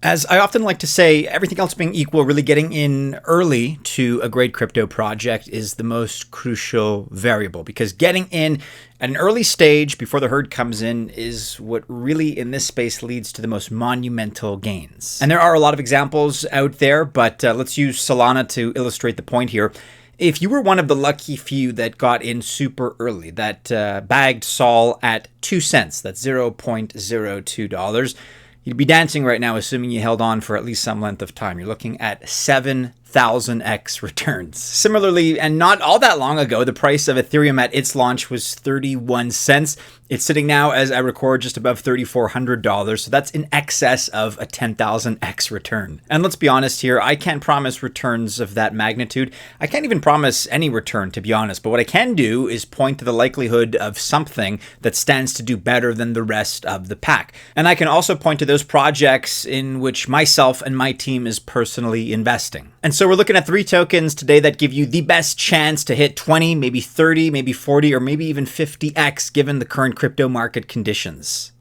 As I often like to say, everything else being equal, really getting in early to a great crypto project is the most crucial variable, because getting in at an early stage before the herd comes in is what really in this space leads to the most monumental gains. And there are a lot of examples out there, but let's use Solana to illustrate the point here. If you were one of the lucky few that got in super early, that bagged Sol at 2 cents, that's $0.02, you'd be dancing right now, assuming you held on for at least some length of time. You're looking at 7,000x returns. Similarly, and not all that long ago, the price of Ethereum at its launch was 31 cents. It's sitting now, as I record, just above $3,400. So that's in excess of a 10,000x return. And let's be honest here, I can't promise returns of that magnitude. I can't even promise any return, to be honest. But what I can do is point to the likelihood of something that stands to do better than the rest of the pack. And I can also point to those projects in which myself and my team is personally investing. And so we're looking at 3 tokens today that give you the best chance to hit 20, maybe 30, maybe 40, or maybe even 50x given the current crypto market conditions.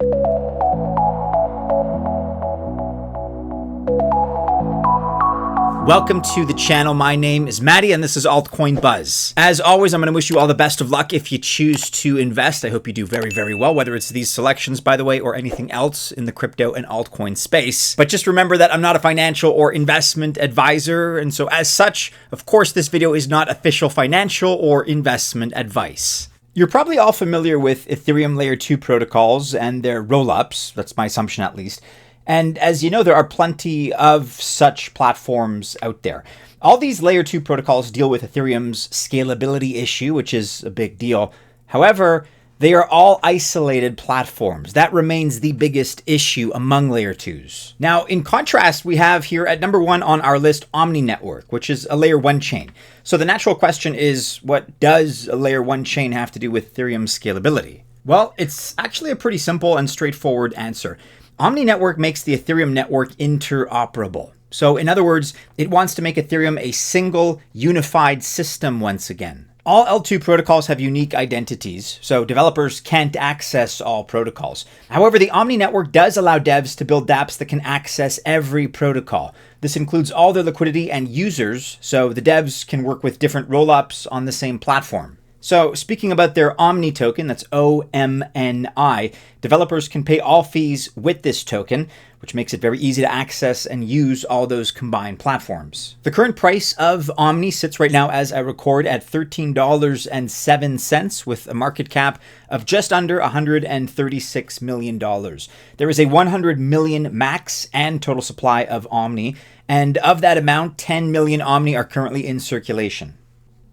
Welcome to the channel. My name is Maddie and this is Altcoin Buzz. As always, I'm going to wish you all the best of luck if you choose to invest. I hope you do very, very well, whether it's these selections, by the way, or anything else in the crypto and altcoin space. But just remember that I'm not a financial or investment advisor. And so as such, of course, this video is not official financial or investment advice. You're probably all familiar with Ethereum Layer 2 protocols and their rollups. That's my assumption, at least. And as you know, there are plenty of such platforms out there. All these Layer 2 protocols deal with Ethereum's scalability issue, which is a big deal. However, they are all isolated platforms. That remains the biggest issue among Layer 2s. Now, in contrast, we have here at number 1 on our list, OMNI Network, which is a Layer 1 chain. So the natural question is, what does a Layer 1 chain have to do with Ethereum's scalability? Well, it's actually a pretty simple and straightforward answer. OMNI Network makes the Ethereum network interoperable. So in other words, it wants to make Ethereum a single unified system once again. All L2 protocols have unique identities, so developers can't access all protocols. However, the OMNI Network does allow devs to build dApps that can access every protocol. This includes all their liquidity and users, so the devs can work with different rollups on the same platform. So speaking about their OMNI token, that's OMNI, developers can pay all fees with this token, which makes it very easy to access and use all those combined platforms. The current price of OMNI sits right now, as I record, at $13.07 with a market cap of just under $136 million. There is a 100 million max and total supply of OMNI, and of that amount, 10 million OMNI are currently in circulation.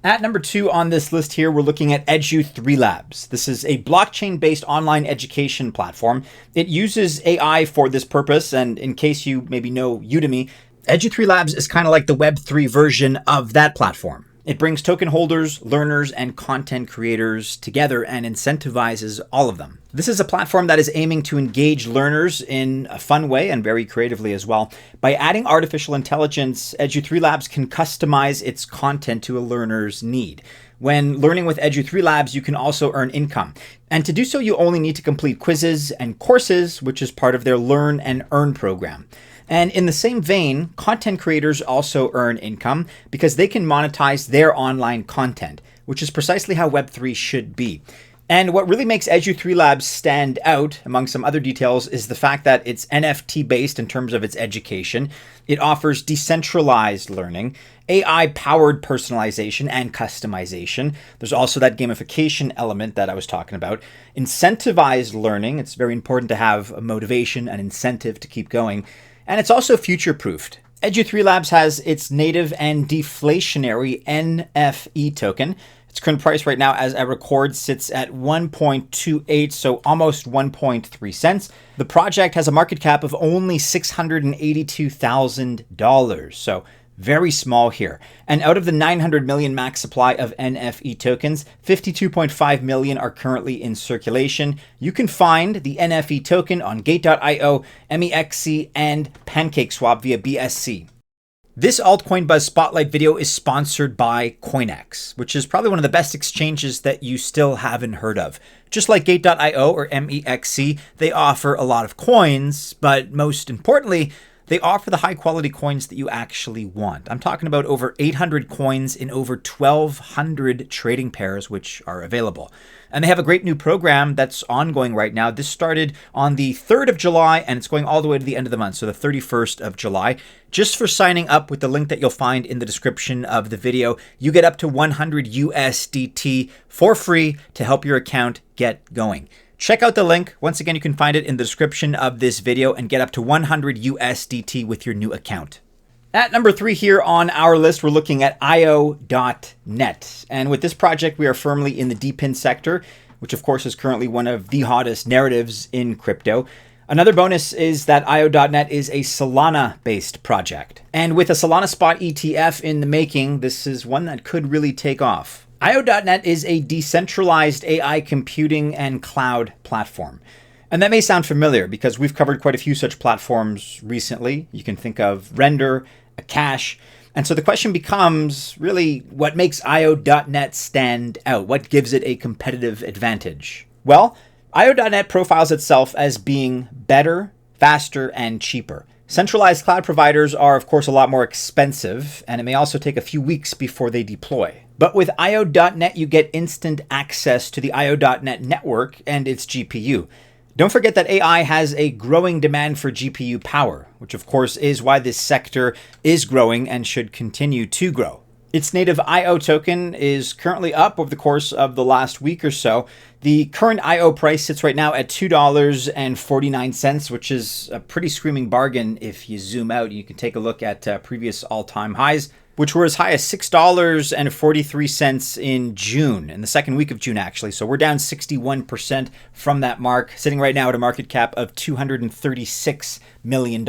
At number 2 on this list here, we're looking at Edu3Labs. This is a blockchain-based online education platform. It uses AI for this purpose, and in case you maybe know Udemy, Edu3Labs is kind of like the Web3 version of that platform. It brings token holders, learners, and content creators together and incentivizes all of them. This is a platform that is aiming to engage learners in a fun way and very creatively as well. By adding artificial intelligence, Edu3Labs can customize its content to a learner's need. When learning with Edu3Labs, you can also earn income. And to do so, you only need to complete quizzes and courses, which is part of their Learn and Earn program. And in the same vein, content creators also earn income because they can monetize their online content, which is precisely how Web3 should be. And what really makes Edu3Labs stand out, among some other details, is the fact that it's NFT-based in terms of its education. It offers decentralized learning, AI-powered personalization and customization. There's also that gamification element that I was talking about. Incentivized learning. It's very important to have a motivation, an incentive to keep going. And it's also future-proofed. Edu3Labs has its native and deflationary NFE token. Its current price right now, as I record, sits at 1.28, so almost 1.3 cents. The project has a market cap of only $682,000, so very small here. And out of the 900 million max supply of NFE tokens, 52.5 million are currently in circulation. You can find the NFE token on Gate.io, MEXC, and PancakeSwap via BSC. This Altcoin Buzz Spotlight video is sponsored by CoinEx, which is probably one of the best exchanges that you still haven't heard of. Just like Gate.io or MEXC, they offer a lot of coins, but most importantly, they offer the high quality coins that you actually want. I'm talking about over 800 coins in over 1,200 trading pairs, which are available. And they have a great new program that's ongoing right now. This started on the 3rd of July and it's going all the way to the end of the month, so the 31st of July. Just for signing up with the link that you'll find in the description of the video, you get up to 100 USDT for free to help your account get going. Check out the link. Once again, you can find it in the description of this video and get up to 100 USDT with your new account. At number 3 here on our list, we're looking at IO.net. And with this project, we are firmly in the DePIN sector, which of course is currently one of the hottest narratives in crypto. Another bonus is that IO.net is a Solana-based project. And with a Solana spot ETF in the making, this is one that could really take off. IO.net is a decentralized AI computing and cloud platform. And that may sound familiar because we've covered quite a few such platforms recently. You can think of Render, Akash. And so the question becomes really what makes IO.net stand out? What gives it a competitive advantage? Well, IO.net profiles itself as being better, faster, and cheaper. Centralized cloud providers are, of course, a lot more expensive, and it may also take a few weeks before they deploy. But with IO.net, you get instant access to the IO.net network and its GPU. Don't forget that AI has a growing demand for GPU power, which of course is why this sector is growing and should continue to grow. Its native IO token is currently up over the course of the last week or so. The current IO price sits right now at $2.49, which is a pretty screaming bargain if you zoom out. You can take a look at previous all-time highs, which were as high as $6.43 in June, in the second week of June, actually. So we're down 61% from that mark, sitting right now at a market cap of $236 million.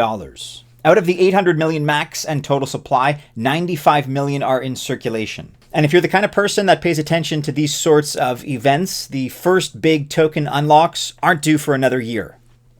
Out of the 800 million max and total supply, 95 million are in circulation. And if you're the kind of person that pays attention to these sorts of events, the first big token unlocks aren't due for another year.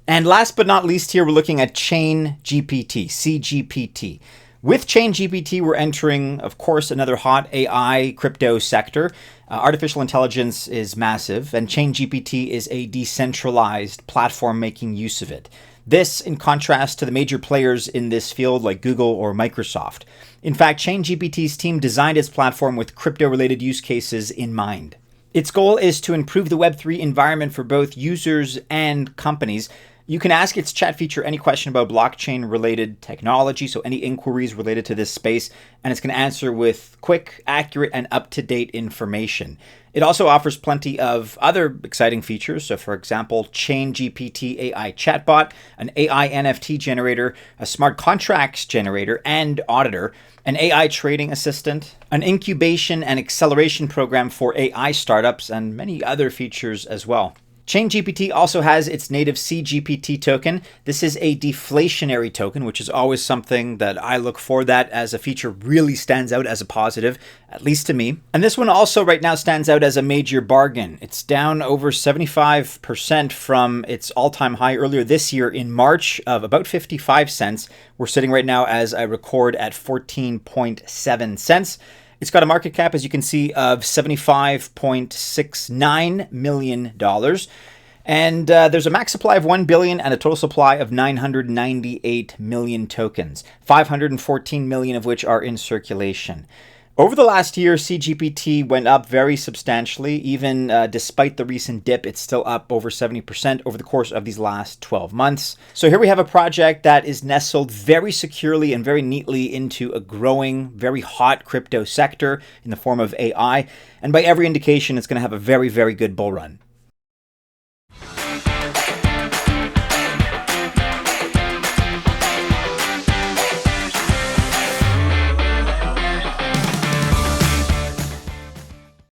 And last but not least here, we're looking at ChainGPT CGPT. With ChainGPT, we're entering, of course, another hot AI crypto sector. Artificial intelligence is massive, and ChainGPT is a decentralized platform making use of it. This in contrast to the major players in this field like Google or Microsoft. In fact, ChainGPT's team designed its platform with crypto-related use cases in mind. Its goal is to improve the Web3 environment for both users and companies. You can ask its chat feature any question about blockchain-related technology, so any inquiries related to this space, and it's going to answer with quick, accurate, and up-to-date information. It also offers plenty of other exciting features. So for example, ChainGPT AI chatbot, an AI NFT generator, a smart contracts generator and auditor, an AI trading assistant, an incubation and acceleration program for AI startups, and many other features as well. ChainGPT also has its native CGPT token. This is a deflationary token, which is always something that I look for. That as a feature really stands out as a positive, at least to me. And this one also right now stands out as a major bargain. It's down over 75% from its all-time high earlier this year in March of about 55 cents. We're sitting right now as I record at 14.7 cents. It's got a market cap, as you can see, of $75.69 million. And there's a max supply of 1 billion and a total supply of 998 million tokens, 514 million of which are in circulation. Over the last year, CGPT went up very substantially. Even despite the recent dip, it's still up over 70% over the course of these last 12 months. So here we have a project that is nestled very securely and very neatly into a growing, very hot crypto sector in the form of AI. And by every indication, it's going to have a very, very good bull run.